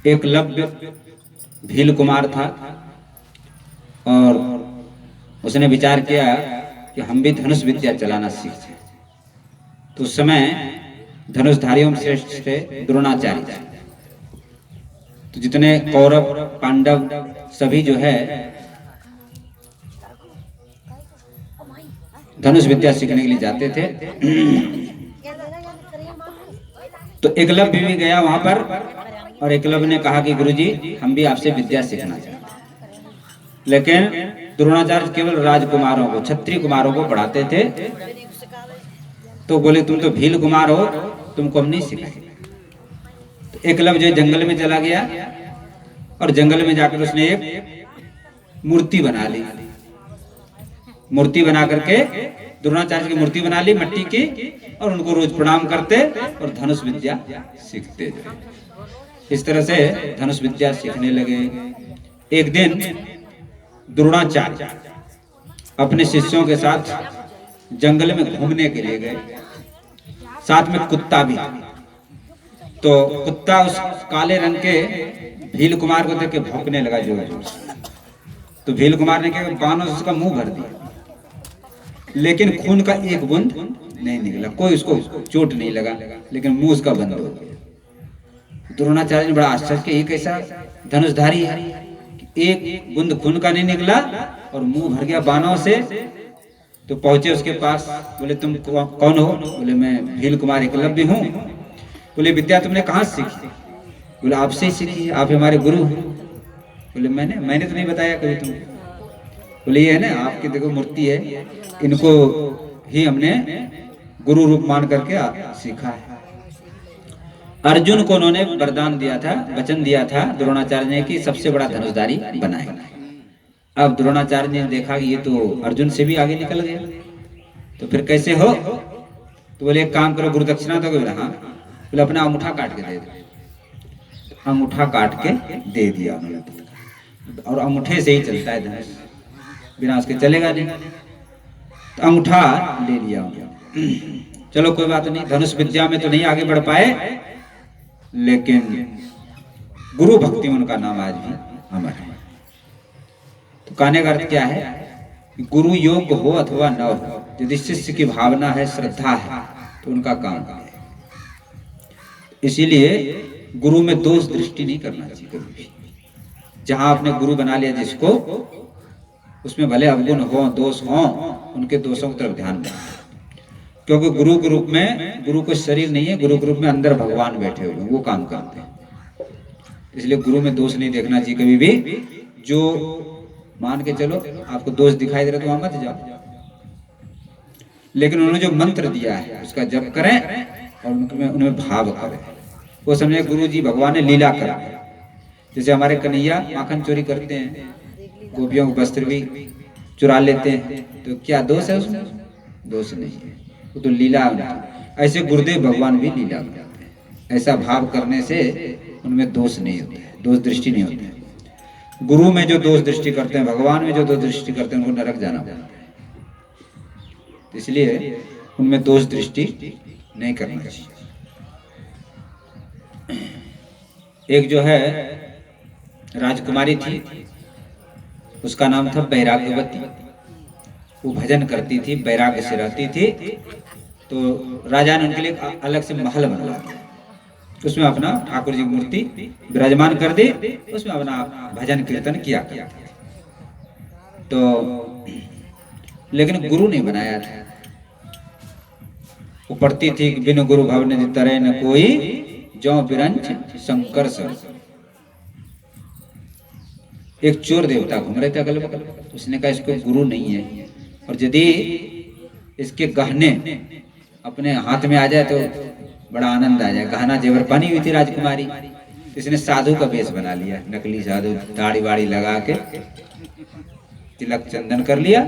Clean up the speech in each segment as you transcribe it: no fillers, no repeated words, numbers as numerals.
एकलव्य भील कुमार था और उसने विचार किया कि हम भी धनुष विद्या चलाना सीख जाए। तो उस समय धनुषधारियों में श्रेष्ठ थे द्रोणाचार्य थे। तो जितने कौरव पांडव सभी जो है धनुष विद्या सीखने के लिए जाते थे। तो एकलव्य भी गया वहां पर और एकलव्य ने कहा कि गुरुजी हम भी आपसे विद्या सीखना चाहते हैं। लेकिन द्रोणाचार्य केवल राजकुमारों को, क्षत्रिय कुमारों को पढ़ाते थे। तो बोले तुम तो भील कुमार हो, तुमको हम नहीं सिखाएंगे। तो एकलव्य जो जंगल में चला गया और जंगल में जाकर उसने एक मूर्ति बना ली। मूर्ति बना करके द्रोणाचार्य की मूर्ति बना ली मिट्टी की और उनको रोज प्रणाम करते और धनुष विद्या सीखते थे। इस तरह से धनुष विद्या सीखने लगे। एक दिन द्रोणाचार्य अपने शिष्यों के साथ जंगल में घूमने के लिए गए, साथ में कुत्ता भी। तो कुत्ता उस काले रंग के भील कुमार को देख के भौंकने लगा जोर जोर से। तो भील कुमार ने क्या बाणों से उसका मुंह भर दिया, लेकिन खून का एक बूंद नहीं निकला, कोई उसको चोट नहीं लगा, लेकिन मुंह उसका बंद हो गया। द्रोणाचार्य ने बड़ा आश्चर्य किया, ये कैसा धनुषधारी है, एक बूंद खून का नहीं निकला और मुंह भर गया बाणों से। तो पहुंचे उसके पास, बोले तुम कौन हो? बोले मैं भील कुमार एकलव्य हूँ। बोले विद्या तुमने कहाँ सीखी? बोले आपसे ही सीखी, आप हमारे गुरु हैं। बोले मैंने तो नहीं बताया कभी तुमको। बोले ये है ना आपकी देखो मूर्ति है, इनको ही हमने गुरु रूप मान करके सीखा है। अर्जुन को उन्होंने वरदान दिया था, वचन दिया था द्रोणाचार्य ने कि सबसे बड़ा धनुषधारी बनाएगा। अब द्रोणाचार्य ने देखा कि ये तो अर्जुन से भी आगे निकल गया, तो फिर कैसे हो? तो बोले एक काम करो, गुरु दक्षिणा दोगे? बोले हाँ। बोले अपना अंगूठा काट के दे दो। अंगूठा काट के दे दिया उन्होंने, और अंगूठे से ही चलता है धनुष, बिना उसके चलेगा नहीं। तो अंगूठा ले लिया उन्होंने। चलो कोई बात नहीं, धनुष विद्या में तो नहीं आगे बढ़ पाए, लेकिन गुरु भक्ति में उनका नाम आज भी अमर है। तो कहने का अर्थ क्या है? गुरु योग्य हो अथवा न हो, यदि शिष्य की भावना है, श्रद्धा है, तो उनका काम है। इसीलिए गुरु में दोष दृष्टि नहीं करना चाहिए कभी भी। जहां आपने गुरु बना लिया जिसको, उसमें भले अवगुण हो, दोष हो, उनके दोषों की तरफ ध्यान दें। क्योंकि गुरु के रूप में, गुरु को शरीर नहीं है, गुरु के रूप में अंदर भगवान बैठे हुए, वो काम करते हैं। इसलिए गुरु में दोष नहीं देखना चाहिए कभी भी। जो मान के चलो आपको दोष दिखाई दे रहा तो वहां मत जाओ, लेकिन उन्होंने जो मंत्र दिया है उसका जप करें और उनमें भाव करें। वो समझे गुरु जी भगवान ने लीला करा। जैसे हमारे कन्हैया माखन चोरी करते हैं, गोपियों को वस्त्र भी चुरा लेते हैं, तो क्या दोष है उसमें? दोष नहीं है, वो तो लीला है। ऐसे गुरुदेव भगवान भी लीला करते हैं। ऐसा भाव करने से उनमें दोष नहीं होता है, दोष दृष्टि नहीं होती है। गुरु में जो दोष दृष्टि करते हैं, भगवान में जो दोष दृष्टि करते हैं, उनको नरक जाना पड़ता है। इसलिए उनमें दोष दृष्टि नहीं करना चाहिए। एक जो है राजकुमारी थी, उसका नाम था बैराग्यवती। वो भजन करती थी, बैराग्य से रहती थी। तो राजा ने उनके लिए अलग से महल बनवा दिया, उसमें अपना ठाकुर जी की मूर्ति विराजमान कर दी, उसमें अपना भजन कीर्तन किया। तो लेकिन गुरु नहीं बनाया था। वो पढ़ती थी कि बिन गुरु भवन तरह न कोई, जो बिरंच शंकर सर। एक चोर देवता घूम रहे थे अगल बगल, उसने कहा इसको गुरु नहीं है, और यदि इसके गहने अपने हाथ में आ जाए तो बड़ा आनंद आ जाए। गहना जेवर पानी हुई थी राजकुमारी, तो इसने साधु का वेश बना लिया, नकली साधु, दाढ़ी वाड़ी लगा के तिलक चंदन कर लिया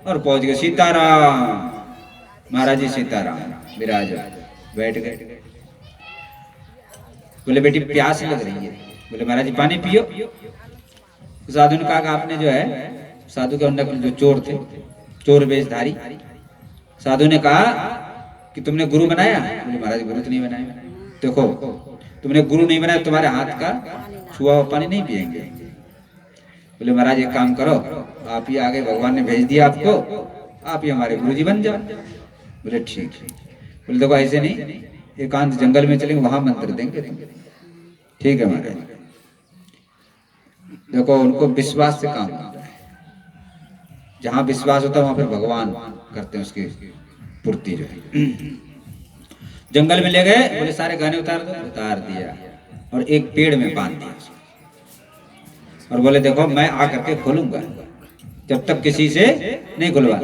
और पहुंच गए। सीताराम महाराज जी, सीताराम विराज, बैठ गए। बोले बेटी प्यास लग रही है। बोले महाराज जी पानी पियो। साधु ने कहा कि आपने जो है, साधु के अंदर जो चोर थे, चोर वेशधारी, साधु ने कहा कि तुमने गुरु बनाया? बोले महाराज गुरु तो नहीं बनाया। देखो तुमने गुरु नहीं बनाया, तुम्हारे हाथ का छुआ हुआ पानी नहीं पिएंगे। बोले महाराज एक काम करो, आप ही आगे, भगवान ने भेज दिया आपको, आप ही हमारे गुरुजी बन जाओ। बोले ठीक है। बोले देखो ऐसे नहीं, एकांत जंगल में चलेंगे, वहां मंत्र देंगे। ठीक है महाराज। देखो उनको विश्वास से काम होता है, जहां विश्वास होता है वहां पर भगवान करते हैं उसकी पूर्ति जो है। जंगल में ले गए, बोले सारे गाने उतार दो, उतार दिया और एक पेड़ में बांध दिया और बोले देखो मैं आकर के खोलूंगा, जब तक किसी से नहीं खुलवा।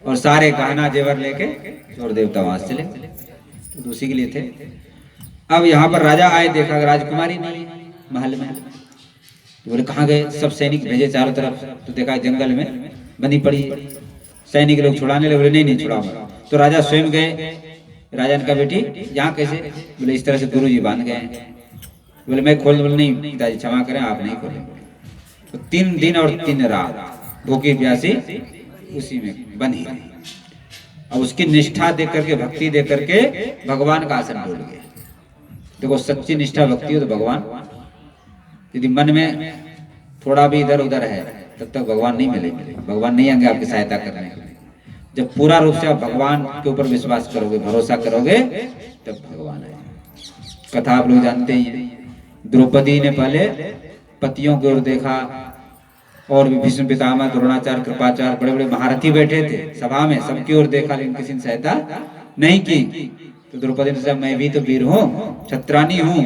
और सारे गहना जेवर लेके चोर देवता वहां चले, तो उसी के लिए थे। अब यहाँ पर राजा आए, देखा राजकुमारी नहीं महल में, तो बोले कहाँ गए? सब सैनिक भेजे चारों तरफ, तो देखा जंगल में बंधी पड़ी, सैनिक लोग छुड़ाने लगे। बोले नहीं नहीं छुड़ाऊंगा। तो राजा स्वयं गए। राजा ने कहा बेटी यहाँ कैसे? बोले इस तरह से गुरु जी बांध गए। बोले मैं खोल, बोले नहीं पिताजी क्षमा करें, आप नहीं खोलेंगे। तो 3 दिन और 3 रात भूखी प्यासी उसी में बंधी रही। अब उसकी निष्ठा देख करके, भक्ति देख करके भगवान का आसन टूट गया। देखो सच्ची निष्ठा भक्ति हो तो भगवान, यदि मन में थोड़ा भी इधर उधर है तब तक भगवान नहीं मिलेंगे, भगवान नहीं आएंगे आपकी सहायता करने के लिए। जब पूरा रूप से आप भगवान के ऊपर विश्वास करोगे, भरोसा करोगे, तब भगवान आएंगे। कथा आप लोग जानते ही हैं, द्रौपदी ने पहले पतियों की ओर देखा, और भी भीष्म पितामह, द्रोणाचार्य, कृपाचार्य, बड़े बड़े महारथी बैठे थे सभा में, सबकी ओर देखा, लेकिन किसी ने सहायता नहीं की। तो द्रौपदी ने कहा मैं भी तो वीर हूँ, छत्रानी हूँ,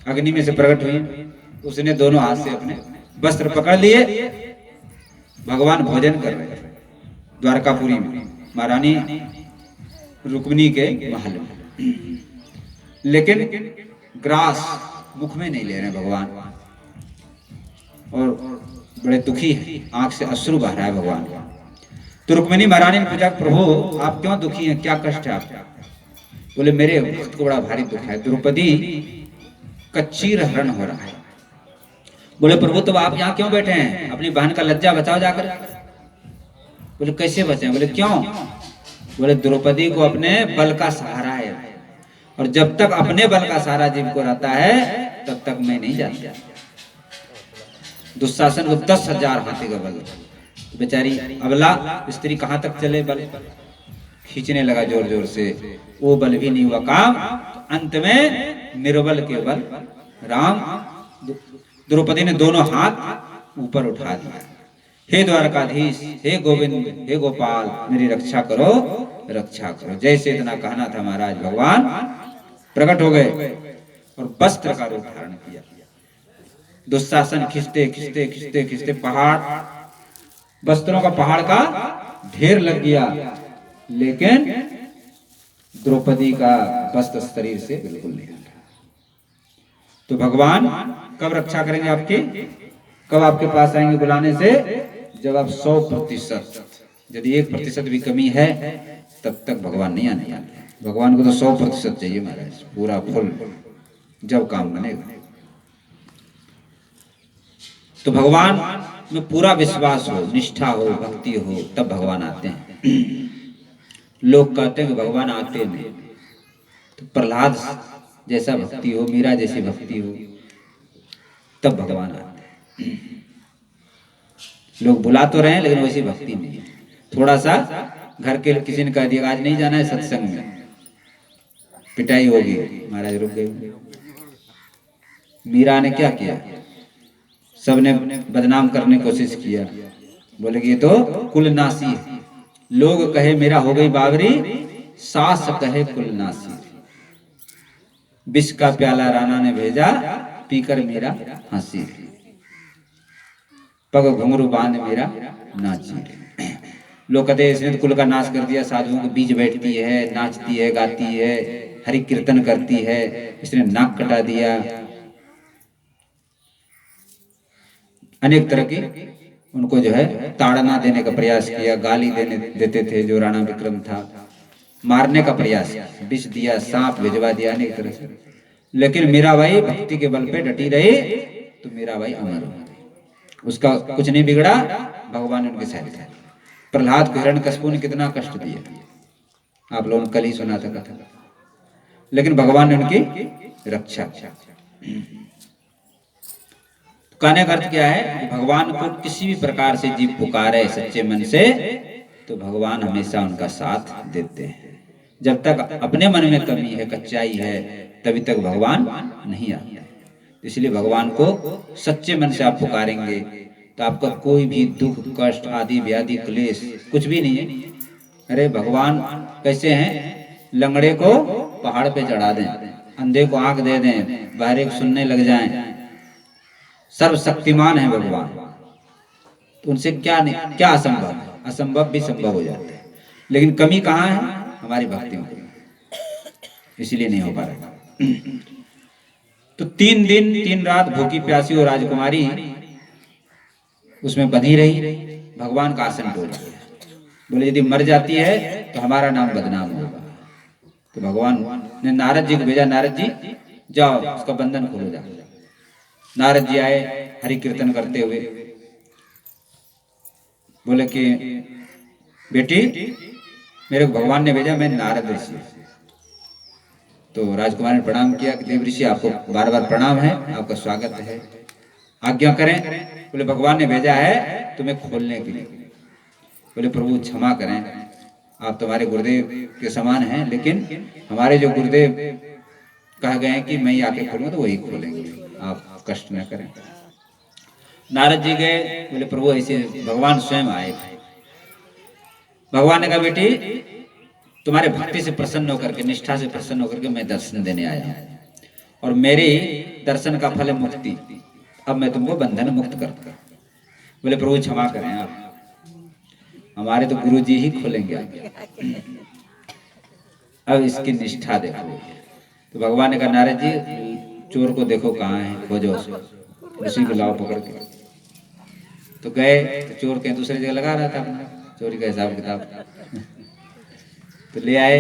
अग्नि में से प्रकट हुई। उसने दोनों हाथ से अपने वस्त्र पकड़ लिए। भगवान भोजन कर रहे थे द्वारकापुरी में, महारानी रुक्मिणी के महल में, लेकिन ग्रास मुख में नहीं ले रहे भगवान, और बड़े दुखी है, आंख से अश्रु बह रहा है भगवान। तो रुक्मिणी महारानी ने पूछा प्रभु आप क्यों दुखी हैं, क्या कष्ट है आपका? बोले मेरे भक्त को बड़ा भारी दुख है, द्रौपदी का चीरहरण हो रहा है। बोले प्रभु तो आप यहाँ क्यों बैठे हैं, अपनी बहन का लज्जा बचाओ जाकर। बोले कैसे बचे? बोले क्यों? बोले द्रौपदी को अपने बल का सहारा है, और जब तक अपने बल का सहारा जिनको रहता है तब तक मैं नहीं जाता। दुशासन को 10,000 हाथी का बल, बेचारी अबला स्त्री कहां तक चले, बल खींचने लगा जोर जोर से, वो बल भी नहीं हुआ काम। अंत में निर्बल के बल राम, द्रौपदी ने दोनों हाथ ऊपर उठा दिया, हे द्वारकाधीश, हे गोविंद, हे गोपाल, मेरी रक्षा करो, रक्षा करो। जैसे इतना कहना था महाराज, भगवान प्रकट हो गए और वस्त्र का रूप धारण किया। दुशासन खिंचते खिंचते खिंचते खिंचते पहाड़, वस्त्रों का पहाड़ का ढेर लग गया, लेकिन द्रौपदी का वस्त्र शरीर से बिल्कुल नहीं हटा। तो भगवान कब रक्षा करेंगे आपकी, कब आपके पास आएंगे बुलाने से? जब आप 100%, यदि 1% भी कमी है तब तक भगवान नहीं आने वाले। भगवान को तो 100% चाहिए महाराज, पूरा फुल, जब काम बनेगा। तो भगवान में पूरा विश्वास हो, निष्ठा हो, भक्ति हो, तब भगवान आते हैं। लोग कहते हैं कि भगवान आते नहीं, तो प्रहलाद जैसा भक्ति हो, मीरा जैसी भक्ति हो, तब भगवान आते हैं। लोग बुला तो रहे हैं लेकिन वैसी भक्ति नहीं है। थोड़ा सा घर के किसी ने कह दिया आज नहीं जाना है सत्संग में, पिटाई होगी, महाराज रुक गए। मीरा ने क्या किया, सबने बदनाम करने की कोशिश किया, बोले कि ये तो कुलनासी है। लोग कहे मेरा हो गई बावरी, सास कहे कुलनासी। विष का प्याला राणा ने भेजा, पीकर मीरा हंसी, पग घुंघरू बांध मीरा नाची। लोग कहते इसने तो कुल का नाश कर दिया, साधुओं के बीच बैठती है, नाचती है, गाती है, हरि कीर्तन करती है, इसने नाक कटा दिया। अनेक तरह की उनको जो है ताड़ना देने का प्रयास किया, गाली देते थे जो राणा विक्रम था, मारने का प्रयास किया, विष दिया, सांप भिजवा दिया, अनेक तरह से। लेकिन मीराबाई भक्ति के बल पे डटी रही, तो मीराबाई अमर हो गई, उसका कुछ नहीं बिगड़ा, भगवान ने उनके साथ था। प्रहलाद को हिरण्यकशिपु ने कितना कष्ट दिया, आप लोगों ने कल ही सुना था कथा। लेकिन भगवान ने उनकी रक्षा किया। कहने का अर्थ क्या है कि भगवान को किसी भी प्रकार से जीव पुकारे सच्चे मन से तो भगवान हमेशा उनका साथ देते हैं। जब तक अपने मन में कमी है, कच्चाई है, तभी तक भगवान नहीं आते। इसलिए भगवान को सच्चे मन से आप पुकारेंगे तो आपका कोई भी दुख कष्ट आदि व्याधि क्लेश कुछ भी नहीं है। अरे भगवान कैसे हैं? लंगड़े को पहाड़ पे चढ़ा दें, अंधे को आंख दे दें, बहरे को सुनने लग जाएं, सर्वशक्तिमान है भगवान। तो उनसे क्या नहीं, क्या असंभव है? असंभव भी संभव हो जाता है। लेकिन कमी कहाँ है? हमारी भक्ति में, इसलिए नहीं हो पा रहा। तो 3 दिन 3 रात भूखी प्यासी और राजकुमारी उसमें बंधी रही। भगवान का आसन टूट गया। बोले यदि मर जाती है तो हमारा नाम बदनाम होगा। तो भगवान ने नारद जी को भेजा, नारद जी जाओ उसका बंधन खोलो जाओ। नारद जी आए हरि कीर्तन करते हुए, बोले कि बेटी मेरे को भगवान ने भेजा, मैं नारद ऋषि। तो राजकुमार ने प्रणाम किया कि देव ऋषि आपको बार बार प्रणाम है, आपका स्वागत है, आज्ञा करें। बोले भगवान ने भेजा है तुम्हें खोलने के लिए। बोले प्रभु क्षमा करें, आप तुम्हारे गुरुदेव के समान हैं, लेकिन हमारे जो गुरुदेव कहा गए हैं कि मैं ही आके खोलूंगा तो वही खोलेंगे, आप कष्ट न करें। नारद जी गए, बोले प्रभु ऐसे भगवान स्वयं आए। भगवान ने कहा बेटी तुम्हारे भक्ति से प्रसन्न होकर के, निष्ठा से प्रसन्न होकर के मैं दर्शन देने आया हूं, और मेरे दर्शन का फल है मुक्ति। अब मैं तुमको बंधन मुक्त करता। बोले प्रभु क्षमा करें, आप हमारे तो गुरु जी ही खोलेंगे आगे। अब इसकी निष्ठा देखो। तो भगवान ने कहा नारद जी चोर को देखो कहाँ है, खोजो उसको, उसी को लाओ पकड़ के। तो गए तो चोर के दूसरी जगह लगा रहा था अपना चोरी का हिसाब किताब। तो ले आए,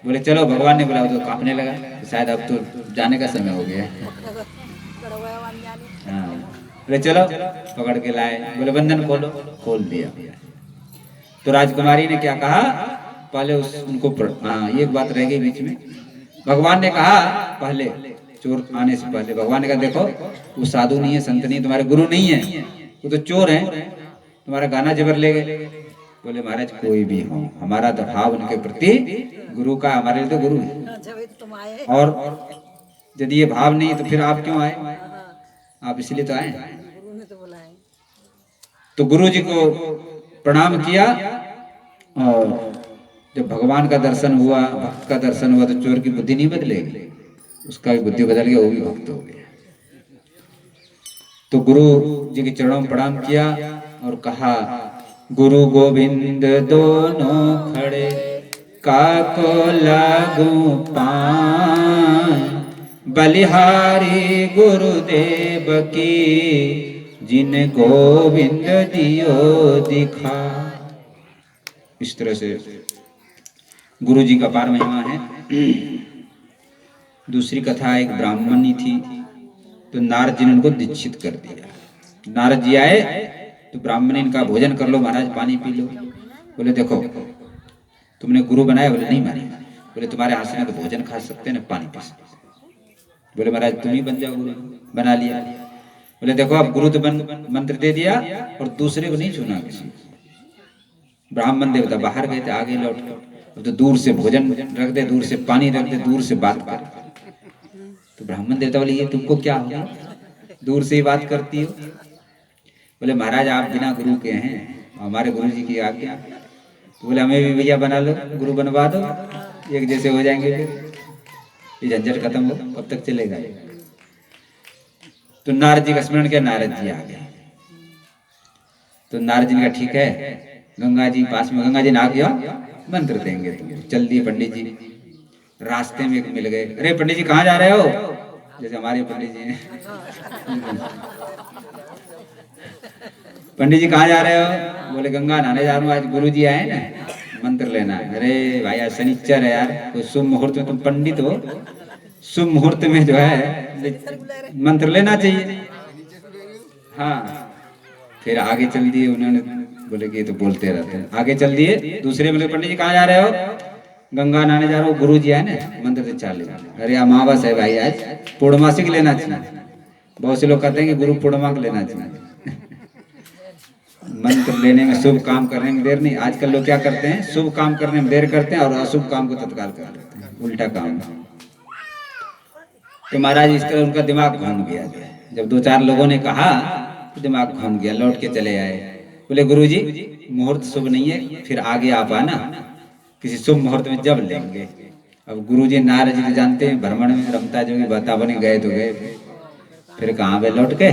बोले चलो भगवान ने बुलाओ। तो कांपने लगा, तो शायद अब तो जाने का समय हो गया। हाँ बोले चलो, पकड़ के लाए। बोले बंधन खोलो, खोल दिया। तो राजकुमारी ने क्या कहा, पहले उनको हाँ एक बात रह गई बीच में। भगवान ने कहा पहले चोर आने से पहले, भगवान ने कहा देखो वो साधु नहीं है, संत नहीं, तुम्हारे गुरु नहीं है, वो तो चोर है, तुम्हारा गाना जबर ले गए। बोले महाराज कोई भी हो, हमारा तो भाव उनके प्रति गुरु का, हमारे लिए तो गुरु है। और यदि ये भाव नहीं तो फिर आप क्यों आए? आप इसलिए तो आए। तो गुरु जी को प्रणाम किया, और जब भगवान का दर्शन हुआ, भक्त का दर्शन हुआ, तो चोर की बुद्धि नहीं बदलेगी, उसका भी बुद्धि बदल गया, वो भी भक्त हो गया। तो गुरु जी के चरणों में प्रणाम किया और कहा गुरु गोविंद दोनों खड़े, काको लागू पान, बलिहारी गुरुदेव की, जिन गोविंद दियो दिखा। इस तरह से गुरु जी का पार महिमा है। दूसरी कथा एक ब्राह्मणी थी, तो नारद जी ने उनको दीक्षित कर दिया। नारद जी आए तो ब्राह्मणी का भोजन कर लो महाराज, पानी पी लो। बोले देखो तुमने गुरु बनाया? बोले नहीं मानी। बोले तुम्हारे हाथ से ना तो भोजन खा सकते ना पानी पी सकते। बोले महाराज तुम ही बन जाओ गुरु। बना लिया। बोले देखो अब गुरु तो मंत्र दे दिया और दूसरे को नहीं छूना किसी। ब्राह्मण देवता बाहर गए थे, आगे लौट कर तो दूर से भोजन रख दे, दूर से पानी रख दे, दूर से बात कर। तो ब्राह्मण देवता बोले ये तुमको क्या हो, दूर से ही बात करती हो? बोले महाराज आप बिना गुरु के हैं, हमारे गुरु जी की आज्ञा। तो बोले हमें भी भैया बना लो, गुरु बनवा दो, एक जैसे हो जाएंगे, फिर ये झंझट खत्म हो, कब तक चलेगा। तो नारद जी का स्मरण किया, नारद जी आ गए। तो नारद जी ने कहा ठीक है, गंगा जी पास में, गंगा जी नहा गया, मंत्र देंगे तुमको। चल दिए पंडित जी। रास्ते में एक मिल गए, अरे पंडित जी कहाँ जा रहे हो? जैसे हमारे पंडित जी हैं। पंडित जी कहाँ जा रहे हो? बोले गंगा नहाने जा रहा हूँ, आज गुरु जी आए ना, मंत्र लेना है। अरे भाई आज शनिचर है यार, कोई शुभ मुहूर्त में, तुम पंडित हो, शुभ मुहूर्त में जो है मंत्र लेना चाहिए। हाँ फिर आगे चल दिए उन्होंने, बोले कि ये तो बोलते रहते हैं। आगे चल दिए, दूसरे बोले पंडित जी कहाँ जा रहे हो? गंगा नहाने जा रहा हूँ, गुरु जी आए ना मंत्र से चाल लेना। अरे अमावस है भाई, आज पूर्णमासिक लेना चाहिए। बहुत से लोग कहते हैं कि गुरु पूर्णिमा को लेना चाहिए। मंत्र लेने में, शुभ काम करने में देर नहीं। आजकल लोग क्या करते हैं, शुभ काम करने में देर करते हैं और अशुभ काम को तत्काल कर लेते हैं, उल्टा काम। तो महाराज इस तरह उनका दिमाग घूम गया। जब 2-4 लोगों ने कहा तो दिमाग घूम गया, लौट के चले आए। बोले गुरुजी मुहूर्त शुभ नहीं है, फिर आगे आप आना, किसी शुभ मुहूर्त में जब लेंगे। अब गुरुजी नारद जी जानते हैं भ्रमण में रमता जो बतावने गए तो गए, फिर कहाँ पे लौट के।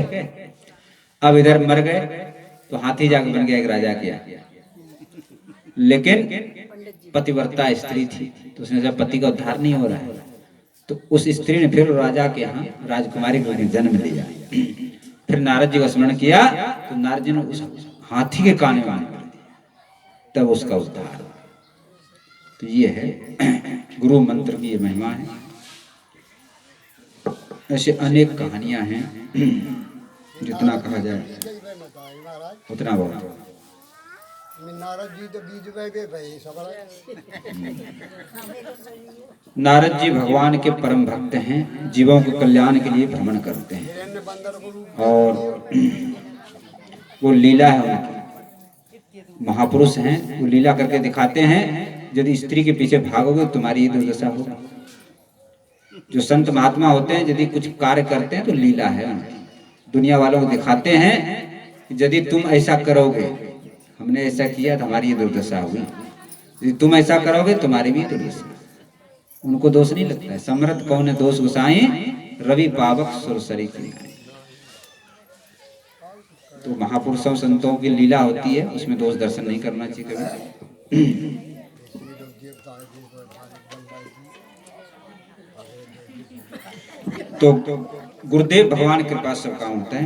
अब इधर मर गए तो हाथी जाग बन गया एक राजा किया। लेकिन पतिव्रता स्त्री थी, तो उसने जब पति का उद्धार नहीं हो रहा है तो उस स्त्री ने फिर राजा के यहाँ राजकुमारी को जन्म लिया। फिर नारद जी को स्मरण किया तो नारद जी ने उस हाथी के कान में मार दिया, तब उसका उद्धार। तो ये है गुरु मंत्र की ये महिमा है। ऐसे अनेक कहानियां हैं, जितना कहा जाए उतना बहुत। नारद जी भगवान के परम भक्त हैं, जीवों के कल्याण के लिए भ्रमण करते हैं और वो लीला है उनकी। महापुरुष हैं, वो लीला करके दिखाते हैं। यदि स्त्री के पीछे भागोगे तुम्हारी ये दुर्दशा होगी। जो संत महात्मा होते हैं यदि कुछ कार्य करते हैं तो लीला है उनकी, दुनिया वालों को दिखाते हैं कि यदि तुम ऐसा करोगे, हमने ऐसा किया तो हमारी ये दुर्दशा हुई, यदि तुम ऐसा करोगे तुम्हारी भी दुर्दशा। उनको दोष नहीं लगता है। समर्थ कौन है दोष गुसाई, रवि पावक सुरसरी की। तो महापुरुषों संतों की लीला होती है, उसमें दोष दर्शन नहीं करना चाहिए कभी। तो गुरुदेव भगवान के पास सब काम होता है।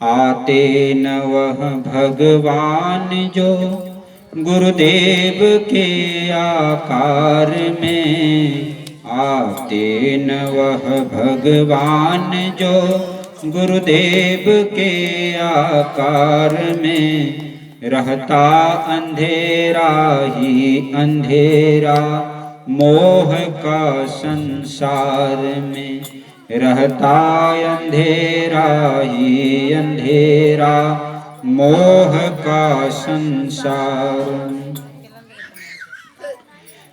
आते न वह भगवान जो गुरुदेव के आकार में, आते न वह भगवान जो गुरुदेव के आकार में, रहता अंधेरा ही अंधेरा मोह का संसार में, रहता अंधेरा ही अंधेरा मोह का संसार।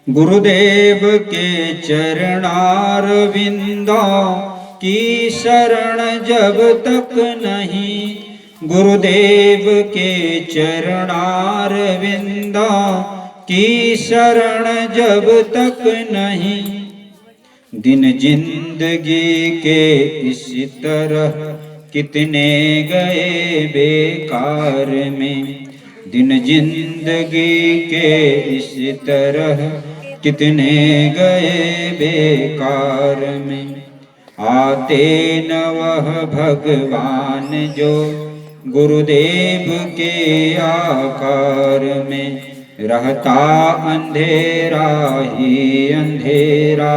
गुरुदेव के चरणार विंदों की शरण जब तक नहीं, गुरुदेव के चरणार विंदों की शरण जब तक नहीं, दिन जिंदगी के इस तरह कितने गए बेकार में, दिन जिंदगी के इस तरह कितने गए बेकार में। आते न वह भगवान जो गुरुदेव के आकार में, रहता अंधेरा ही अंधेरा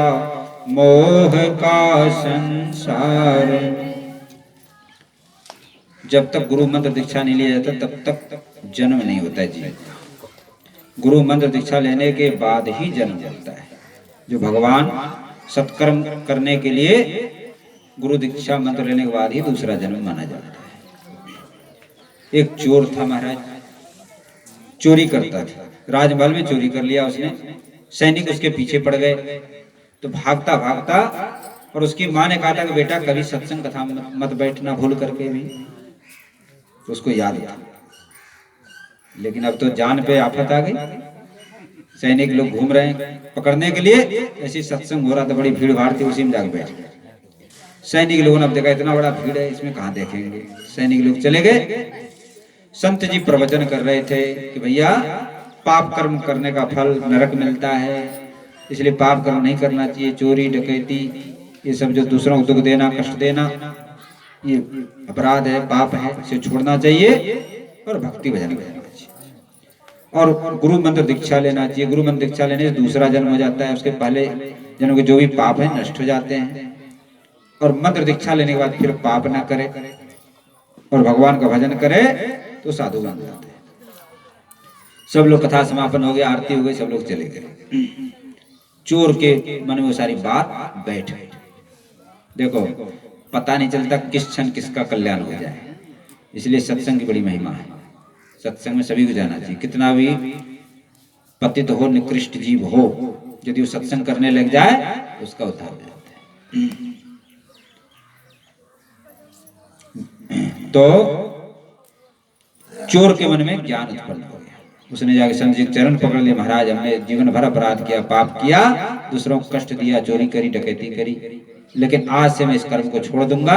मोह का संसार। जब तक गुरु मंत्र दीक्षा नहीं लिया जाता तब तक जन्म नहीं होता है जी। गुरु मंत्र दीक्षा लेने के बाद ही जन्म होता है। जो भगवान सत्कर्म करने के लिए गुरु दीक्षा मंत्र लेने के बाद ही दूसरा जन्म माना जाता है। एक चोर था महाराज, चोरी करता था, राजमहल में चोरी कर लिया उसने। सैनिक उसके पीछे पड़ गए तो भागता भागता, और उसकी माँ ने कहा था कि बेटा कभी सत्संग कथा मत बैठना भूल करके भी, तो उसको याद था। लेकिन अब तो जान पे आफत आ गई, सैनिक लोग घूम रहे हैं पकड़ने के लिए, ऐसी सत्संग हो रहा था, बड़ी भीड़ भाड़ थी, उसी में जाके बैठ गए। सैनिक लोगों ने अब देखा इतना बड़ा भीड़ है, इसमें कहाँ देखेंगे। सैनिक लोग चले गए। संत जी प्रवचन कर रहे थे कि भैया पाप कर्म करने का फल नरक मिलता है, इसलिए पाप कर्म नहीं करना चाहिए। चोरी डकैती ये सब जो दूसरों को दुख देना कष्ट देना ये अपराध है, पाप है, इसे छोड़ना चाहिए और भक्ति भजन करना चाहिए और गुरु मंत्र दीक्षा लेना चाहिए। गुरु मंत्र दीक्षा लेने से दूसरा जन्म हो जाता है, उसके पहले जन्म के जो भी पाप है नष्ट हो जाते हैं। और मंत्र दीक्षा लेने के बाद फिर पाप ना करे और भगवान का भजन करे तो साधु बन जाते हैं। सब लोग कथा समापन हो गया, आरती हो गई, सब लोग चले गए। चोर के मन में वो सारी बात बैठ गई। देखो पता नहीं चलता किस क्षण किसका कल्याण हो जाए, इसलिए सत्संग की बड़ी महिमा है। सत्संग में सभी को जाना चाहिए, कितना भी पतित हो, निकृष्ट जीव हो, यदि वो सत्संग करने लग जाए तो उसका उद्धार हो जाता है। तो चोर के मन में ज्ञान उत्पन्न हो गया, उसने जाके संत जी चरण पकड़ लिए, महाराज हमने जीवन भर अपराध किया, पाप किया, दूसरों को कष्ट दिया, चोरी करी, डकैती करी, लेकिन आज से मैं इस कर्म को छोड़ दूंगा,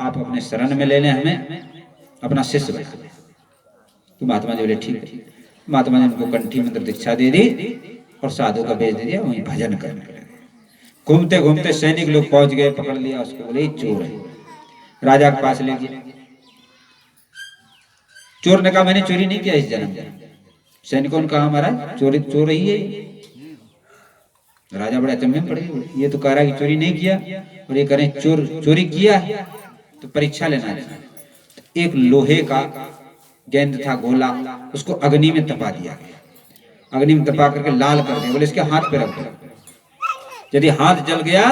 आप अपने शरण में ले लें, हमें अपना शिष्य बना लें। तो महात्मा जी बोले ठीक है। महात्मा जी उनको कंठी मंत्र दीक्षा दे दी और साधु का वेश दे दिया, वहीं भजन करने लगे। घूमते घूमते सैनिक लोग पहुंच गए, पकड़ लिया उसको, बोले चोर है, राजा के पास ले गए। चोर ने कहा मैंने चोरी नहीं किया इस जन्म में। सैनिकों ने कहा हमारा चोर ही है। राजा बड़े अचंभे में पड़ गए, ये तो कह रहा है कि चोरी नहीं किया, और ये करें चोरी किया, तो परीक्षा लेना चाहिए। एक लोहे का गेंद था, गोला, उसको अग्नि में तपा दिया गया, अग्नि में तपा करके लाल कर दिया, बोले इसके हाथ पे रख दो, यदि हाथ जल गया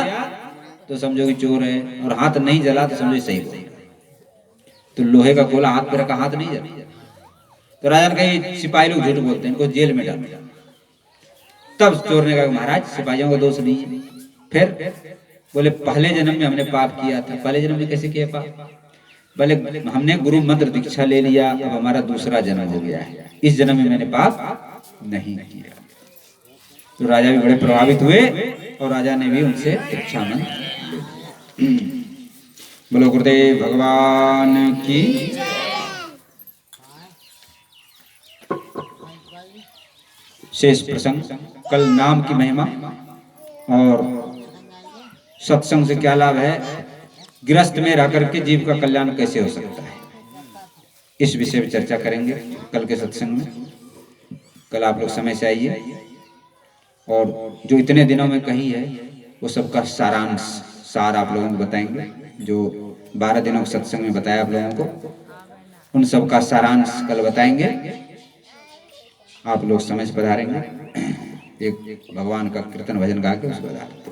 तो समझो कि चोर है, और हाथ नहीं जला तो समझो सही बोल। तो लोहे का गोला हाथ पे रखा, हाथ नहीं जला। तो राजा ने कहा सिपाही लोग झूठ बोलते हैं, इनको जेल में डाल। तब चोर ने कहा महाराज सिपाहियों का दोष नहीं है। फिर बोले पहले जन्म में हमने पाप किया था। पहले जन्म में कैसे किया पाप? बोले हमने गुरु मंत्र दीक्षा ले लिया, अब हमारा दूसरा जन्म हो गया है, इस जन्म में मैंने पाप नहीं किया। तो राजा भी बड़े प्रभावित हुए और राजा ने भी उनसे दीक्षा मंत्र। बोलो गुरुदेव भगवान की। शेष प्रसंग कल नाम की महिमा और सत्संग से क्या लाभ है, गृहस्थ में रह करके जीव का कल्याण कैसे हो सकता है, इस विषय में चर्चा करेंगे कल के सत्संग में। कल आप लोग समय से आइए, और जो इतने दिनों में कही है वो सबका सार आप लोगों को बताएंगे। जो 12 दिनों के सत्संग में बताया आप लोगों को, उन सबका सारांश कल बताएंगे। आप लोग समझ पधारेंगे। एक भगवान का कीर्तन भजन गा के उसको बता देते।